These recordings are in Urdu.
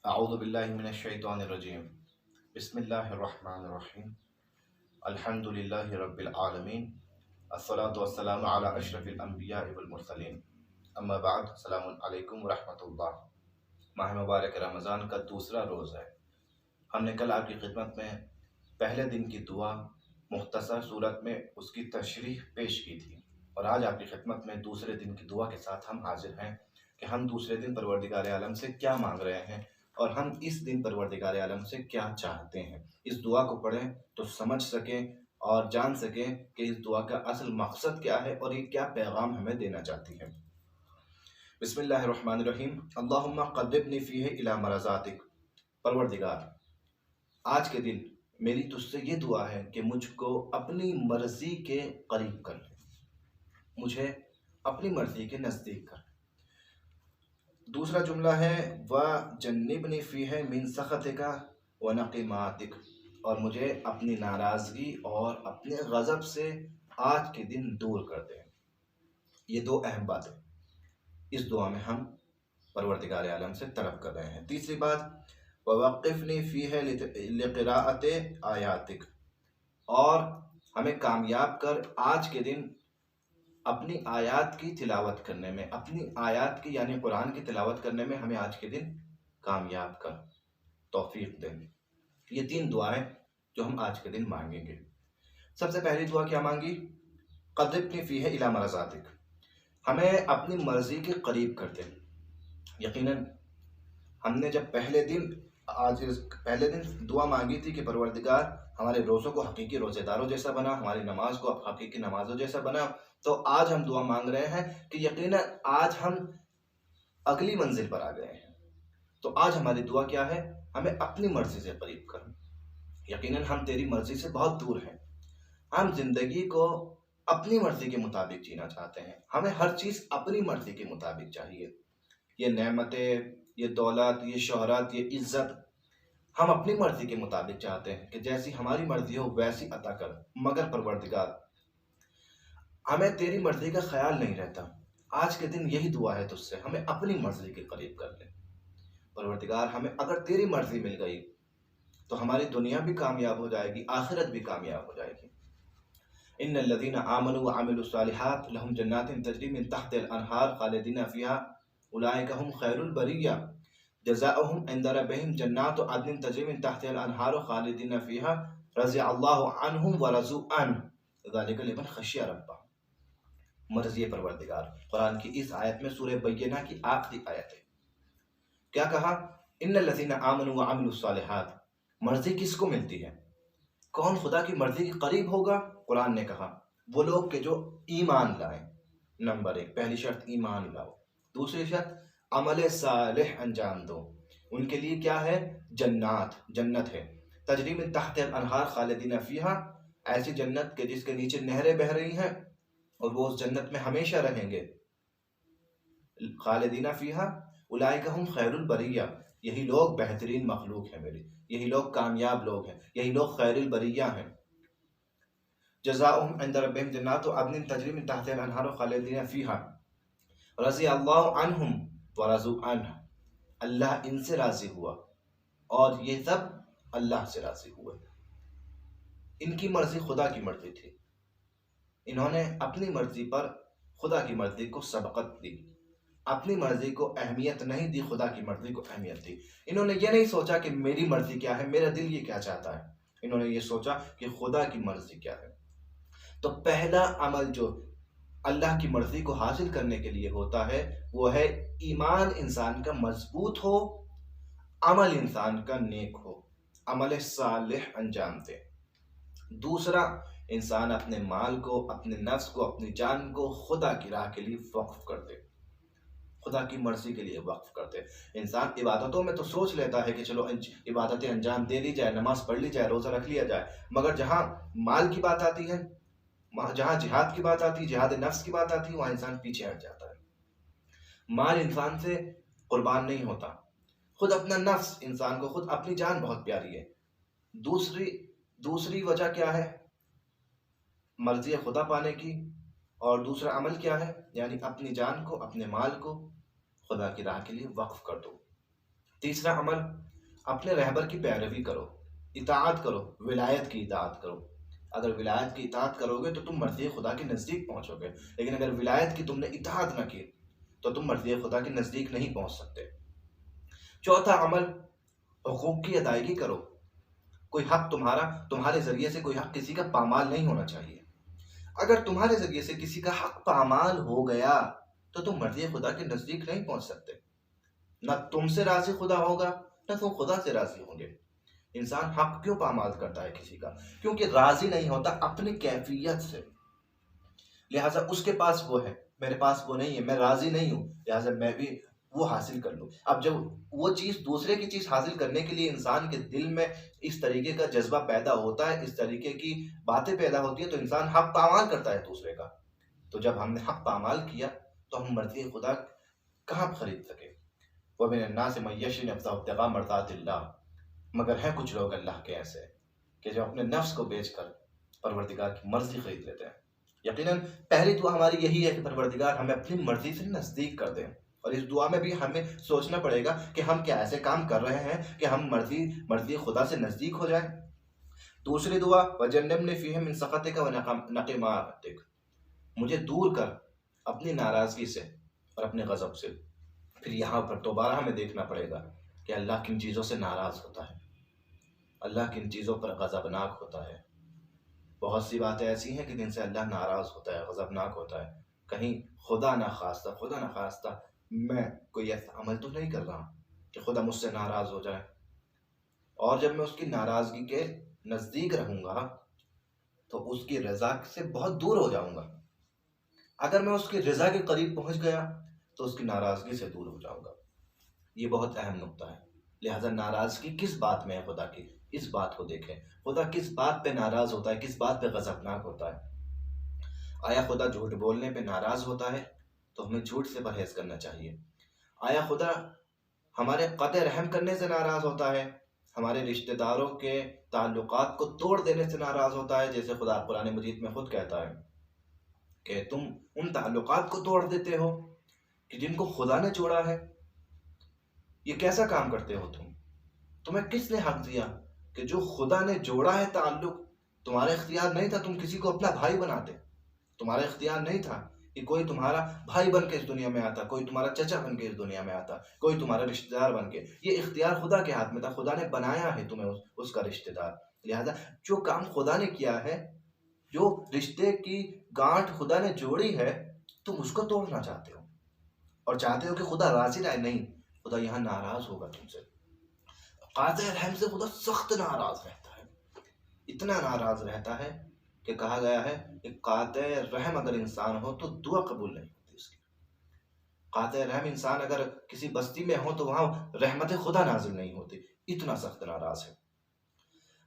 اعوذ باللہ من الشیطان الرجیم بسم اللہ الرحمن الرحیم الحمد للہ رب العالمین الصلاة والسلام علی اشرف الانبیاء والمرسلین اما بعد السلام علیکم ورحمۃ اللہ۔ ماہ مبارک رمضان کا دوسرا روز ہے۔ ہم نے کل آپ کی خدمت میں پہلے دن کی دعا مختصر صورت میں اس کی تشریح پیش کی تھی، اور آج آپ کی خدمت میں دوسرے دن کی دعا کے ساتھ ہم حاضر ہیں کہ ہم دوسرے دن پروردگار عالم سے کیا مانگ رہے ہیں اور ہم اس دن پروردگار عالم سے کیا چاہتے ہیں۔ اس دعا کو پڑھیں تو سمجھ سکیں اور جان سکیں کہ اس دعا کا اصل مقصد کیا ہے اور یہ کیا پیغام ہمیں دینا چاہتی ہے۔ بسم اللہ الرحمن الرحیم۔ اللہم قربنی فیہ الی مرضاتک۔ پروردگار، آج کے دن میری تجھ سے یہ دعا ہے کہ مجھ کو اپنی مرضی کے قریب کر لے، مجھے اپنی مرضی کے نزدیک کر۔ دوسرا جملہ ہے وَجَنِّبْنِي فِيهِ مِن سَخَطِكَ وَنَقِمَاتِكَ، اور مجھے اپنی ناراضگی اور اپنے غضب سے آج کے دن دور کر دیں۔ یہ دو اہم باتیں اس دعا میں ہم پروردگار عالم سے طلب کر رہے ہیں۔ تیسری بات وَوَقِّفْنِي فِيهِ لِقِرَاءَةِ آیَاتِكَ، اور ہمیں کامیاب کر آج کے دن اپنی آیات کی تلاوت کرنے میں، اپنی آیات کی یعنی قرآن کی تلاوت کرنے میں ہمیں آج کے دن کامیاب کر، توفیق دیں۔ یہ تین دعائیں جو ہم آج کے دن مانگیں گے۔ سب سے پہلی دعا کیا مانگی؟ قربنی فیہ الی مرضاتک، ہمیں اپنی مرضی کے قریب کر دیں۔ یقیناً ہم نے جب پہلے دن دعا مانگی تھی کہ پروردگار ہمارے روزوں کو حقیقی روزے داروں جیسا بنا، ہماری نماز کو حقیقی نمازوں جیسا بنا، تو آج ہم دعا مانگ رہے ہیں کہ یقیناً آج ہم اگلی منزل پر آ گئے ہیں۔ تو آج ہماری دعا کیا ہے؟ ہمیں اپنی مرضی سے قریب کر۔ یقیناً ہم تیری مرضی سے بہت دور ہیں۔ ہم زندگی کو اپنی مرضی کے مطابق جینا چاہتے ہیں، ہمیں ہر چیز اپنی مرضی کے مطابق چاہیے۔ یہ نعمتیں، یہ دولت، یہ شہرت، یہ عزت ہم اپنی مرضی کے مطابق چاہتے ہیں کہ جیسی ہماری مرضی ہو ویسی عطا کر، مگر پروردگار ہمیں تیری مرضی کا خیال نہیں رہتا۔ آج کے دن یہی دعا ہے تجھ سے، ہمیں اپنی مرضی کے قریب کر لے۔ پروردگار ہمیں اگر تیری مرضی مل گئی تو ہماری دنیا بھی کامیاب ہو جائے گی، آخرت بھی کامیاب ہو جائے گی۔ ان الذین آمنوا وعملوا الصالحات لهم جنات تجری من تحت الانہار خالدین فیہا اولئک هم خیر البریہ جزاؤہم عند ربہم جنات عدن تجری من تحت الانہار خالدین فیہا رضی اللہ عنہم ورضوا عنہ ذلک لمن خشی ربہ۔ مرضی پروردگار قرآن کی اس آیت میں سورہ بینہ کی آخری آیت ہے۔ کیا کہا؟ ان الذین آمنوا وعملوا الصالحات۔ مرضی کس کو ملتی ہے؟ کون خدا کی مرضی کے قریب ہوگا؟ قرآن نے کہا وہ لوگ کہ جو ایمان لائیں۔ نمبر ایک، پہلی شرط ایمان لاؤ۔ دوسری شرط عمل صالح انجام دو۔ ان کے لیے کیا ہے؟ جنت ہے۔ تجری من تحت الانہار خالدین فیہا، ایسی جنت کے جس کے نیچے نہریں بہہ رہی ہیں اور وہ اس جنت میں ہمیشہ رہیں گے۔ خالدین فیہا اولئک ہم خیر البریہ، یہی لوگ بہترین مخلوق ہیں میری، یہی لوگ کامیاب لوگ ہیں، یہی لوگ خیر البریہ ہیں۔ جزاؤہم عند ربہم جنات عدن تجری من تحت الانہار خالدین فیہا رضی اللہ عنہم ورضوا عنہ، اللہ ان سے راضی ہوا اور یہ سب اللہ سے راضی ہوئے۔ ان کی مرضی خدا کی مرضی تھی، انہوں نے اپنی مرضی پر خدا کی مرضی کو سبقت دی، اپنی مرضی کو اہمیت نہیں دی، خدا کی مرضی کو اہمیت دی۔ انہوں نے یہ نہیں سوچا کہ میری مرضی کیا ہے، میرا دل یہ کیا چاہتا ہے، انہوں نے یہ سوچا کہ خدا کی مرضی کیا ہے۔ تو پہلا عمل جو اللہ کی مرضی کو حاصل کرنے کے لیے ہوتا ہے وہ ہے ایمان انسان کا مضبوط ہو، عمل انسان کا نیک ہو، عمل صالح انجام دے۔ دوسرا، انسان اپنے مال کو، اپنے نفس کو، اپنی جان کو خدا کی راہ کے لیے وقف کر دے، خدا کی مرضی کے لیے وقف کر دے۔ انسان عبادتوں میں تو سوچ لیتا ہے کہ چلو عبادتیں انجام دے دی جائے، نماز پڑھ لی جائے، روزہ رکھ لیا جائے، مگر جہاں مال کی بات آتی ہے، جہاں جہاد کی بات آتی ہے، جہاد نفس کی بات آتی ہے، وہاں انسان پیچھے ہٹ جاتا ہے۔ مال انسان سے قربان نہیں ہوتا، خود اپنا نفس، انسان کو خود اپنی جان بہت پیاری ہے۔ دوسری وجہ کیا ہے؟ مرضی خدا پانے کی، اور دوسرا عمل کیا ہے؟ یعنی اپنی جان کو، اپنے مال کو خدا کی راہ کے لیے وقف کر دو۔ تیسرا عمل، اپنے رہبر کی پیروی کرو، اطاعت کرو، ولایت کی اطاعت کرو۔ اگر ولایت کی اطاعت کرو گے تو تم مرضی خدا کے نزدیک پہنچو گے، لیکن اگر ولایت کی تم نے اطاعت نہ کی تو تم مرضی خدا کے نزدیک نہیں پہنچ سکتے۔ چوتھا عمل، حقوق کی ادائیگی کرو۔ کوئی حق تمہارے ذریعے سے کوئی حق کسی کا پامال نہیں ہونا چاہیے۔ اگر تمہارے ذریعے سے کسی کا حق پامال ہو گیا تو تم مرضی خدا کے نزدیک نہیں پہنچ سکتے۔ نہ تم سے راضی خدا ہوگا، نہ تم خدا سے راضی ہوں گے۔ انسان حق کیوں پامال کرتا ہے کسی کا؟ کیونکہ راضی نہیں ہوتا اپنی کیفیت سے، لہٰذا اس کے پاس وہ ہے، میرے پاس وہ نہیں ہے، میں راضی نہیں ہوں، لہٰذا میں بھی وہ حاصل کر لوں۔ اب جب وہ چیز، دوسرے کی چیز حاصل کرنے کے لیے انسان کے دل میں اس طریقے کا جذبہ پیدا ہوتا ہے، اس طریقے کی باتیں پیدا ہوتی ہیں، تو انسان حق پامال کرتا ہے دوسرے کا۔ تو جب ہم نے حق پامال کیا تو ہم مرضی خدا کہاں خرید سکے؟ وَمِنَ النَّاسِ مَن يَشْرِي نَفْسَهُ ابْتِغَاءَ مَرْضَاتِ اللَّهِ، مگر ہیں کچھ لوگ اللہ کے ایسے کہ جو اپنے نفس کو بیچ کر پروردگار کی مرضی خرید لیتے ہیں۔ یقیناً پہلی دعا ہماری یہی ہے کہ پروردگار ہمیں اپنی مرضی سے نزدیک کر دیں، اور اس دعا میں بھی ہمیں سوچنا پڑے گا کہ ہم کیا ایسے کام کر رہے ہیں کہ ہم مرضی خدا سے نزدیک ہو جائیں۔ دوسری دعا، وَجَنِّبْنِي فِيهِ مِن سَخَطِكَ وَنِقْمَتِكَ، مجھے دور کر اپنی ناراضگی سے اور اپنے غضب سے۔ پھر یہاں پر دوبارہ ہمیں دیکھنا پڑے گا کہ اللہ کن چیزوں سے ناراض ہوتا ہے، اللہ کن چیزوں پر غضبناک ہوتا ہے۔ بہت سی باتیں ایسی ہیں کہ جن سے اللہ ناراض ہوتا ہے، غضبناک ہوتا ہے۔ کہیں خدا نخواستہ میں کوئی ایسا عمل تو نہیں کر رہا کہ خدا مجھ سے ناراض ہو جائے، اور جب میں اس کی ناراضگی کے نزدیک رہوں گا تو اس کی رضا سے بہت دور ہو جاؤں گا۔ اگر میں اس کی رضا کے قریب پہنچ گیا تو اس کی ناراضگی سے دور ہو جاؤں گا۔ یہ بہت اہم نقطہ ہے۔ لہٰذا ناراضگی کس بات میں ہے خدا کی، اس بات کو دیکھیں، خدا کس بات پہ ناراض ہوتا ہے، کس بات پہ غضبناک ہوتا ہے۔ آیا خدا جھوٹ بولنے پہ ناراض ہوتا ہے؟ تو ہمیں جھوٹ سے پرہیز کرنا چاہیے۔ آیا خدا ہمارے قطع رحم کرنے سے ناراض ہوتا ہے؟ ہمارے رشتہ داروں کے تعلقات کو توڑ دینے سے ناراض ہوتا ہے؟ جیسے خدا قرآن مجید میں خود کہتا ہے کہ تم ان تعلقات کو توڑ دیتے ہو کہ جن کو خدا نے جوڑا ہے۔ یہ کیسا کام کرتے ہو تمہیں کس نے حق دیا کہ جو خدا نے جوڑا ہے تعلق، تمہارا اختیار نہیں تھا تم کسی کو اپنا بھائی بناتے، تمہارا اختیار نہیں تھا کہ کوئی تمہارا بھائی بن کے اس دنیا میں آتا، کوئی تمہارا چچا بن کے اس دنیا میں آتا، کوئی تمہارا رشتہ دار بن کے۔ یہ اختیار خدا کے ہاتھ میں تھا، خدا نے بنایا ہے تمہیں اس کا رشتہ دار۔ لہذا جو کام خدا نے کیا ہے، جو رشتے کی گانٹھ خدا نے جوڑی ہے، تم اس کو توڑنا چاہتے ہو اور چاہتے ہو کہ خدا راضی رہے۔ نہیں، خدا یہاں ناراض ہوگا تم سے۔ قاطع رحم سے خدا سخت ناراض رہتا ہے، اتنا ناراض رہتا ہے کہ کہا گیا ہے کہ قاطع رحم اگر انسان ہو تو دعا قبول نہیں ہوتی اس کی۔ قاطع رحم انسان اگر کسی بستی میں ہو تو وہاں رحمت خدا نازل نہیں ہوتی، اتنا سخت ناراض ہے۔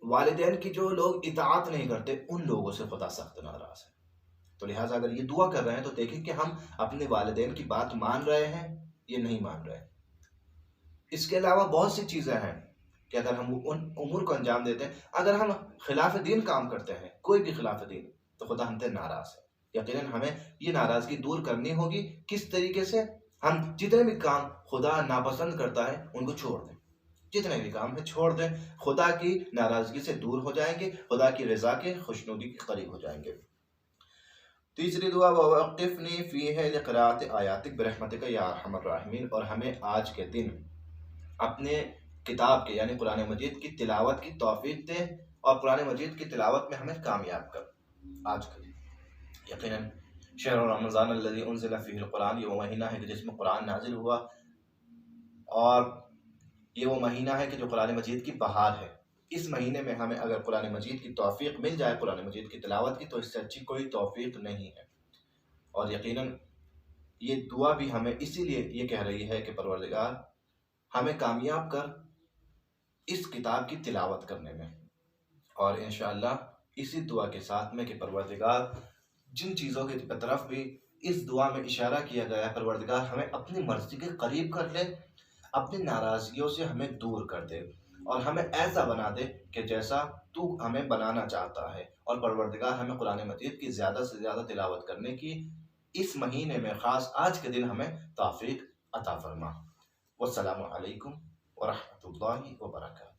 والدین کی جو لوگ اطاعت نہیں کرتے ان لوگوں سے خدا سخت ناراض ہے۔ تو لہٰذا اگر یہ دعا کر رہے ہیں تو دیکھیں کہ ہم اپنے والدین کی بات مان رہے ہیں یہ نہیں مان رہے۔ اس کے علاوہ بہت سی چیزیں ہیں کہ اگر ہم ان امور کو انجام دیتے ہیں، اگر ہم خلاف دین کام کرتے ہیں، کوئی بھی خلاف دین، تو خدا ہم سے ناراض ہے۔ یقیناً ہمیں یہ ناراضگی دور کرنی ہوگی۔ کس طریقے سے؟ ہم جتنے بھی کام خدا ناپسند کرتا ہے ان کو چھوڑ دیں، جتنے بھی کام ہیں چھوڑ دیں، خدا کی ناراضگی سے دور ہو جائیں گے، خدا کی رضا کے خوشنودی کے قریب ہو جائیں گے۔ تیسری دعا، وَوَقِّفْنِي فِيهِ لِقِرَاءَةِ آیَاتِكَ بِرَحْمَتِكَ یَا ارحم الراحمین، اور ہمیں آج کے دن اپنے کتاب کے یعنی قرآن مجید کی تلاوت کی توفیق دے، اور قرآن مجید کی تلاوت میں ہمیں کامیاب کر۔ آج کے دن یقیناً شہر رمضان الذی انزل فیہ القرآن، یہ وہ مہینہ ہے کہ جس میں قرآن نازل ہوا، اور یہ وہ مہینہ ہے کہ جو قرآن مجید کی بہار ہے۔ اس مہینے میں ہمیں اگر قرآن مجید کی توفیق مل جائے، قرآن مجید کی تلاوت کی، تو اس سے اچھی کوئی توفیق نہیں ہے۔ اور یقیناً یہ دعا بھی ہمیں اسی لیے یہ کہہ رہی ہے کہ پروردگار ہمیں کامیاب کر اس کتاب کی تلاوت کرنے میں، اور انشاءاللہ اسی دعا کے ساتھ میں کہ پروردگار جن چیزوں کی طرف بھی اس دعا میں اشارہ کیا گیا ہے، پروردگار ہمیں اپنی مرضی کے قریب کر لے، اپنی ناراضگیوں سے ہمیں دور کر دے، اور ہمیں ایسا بنا دے کہ جیسا تو ہمیں بنانا چاہتا ہے۔ اور پروردگار ہمیں قرآن مجید کی زیادہ سے زیادہ تلاوت کرنے کی اس مہینے میں، خاص آج کے دن، ہمیں توفیق عطا فرما۔ والسلام علیکم ورحمۃ اللہ وبرکاتہ۔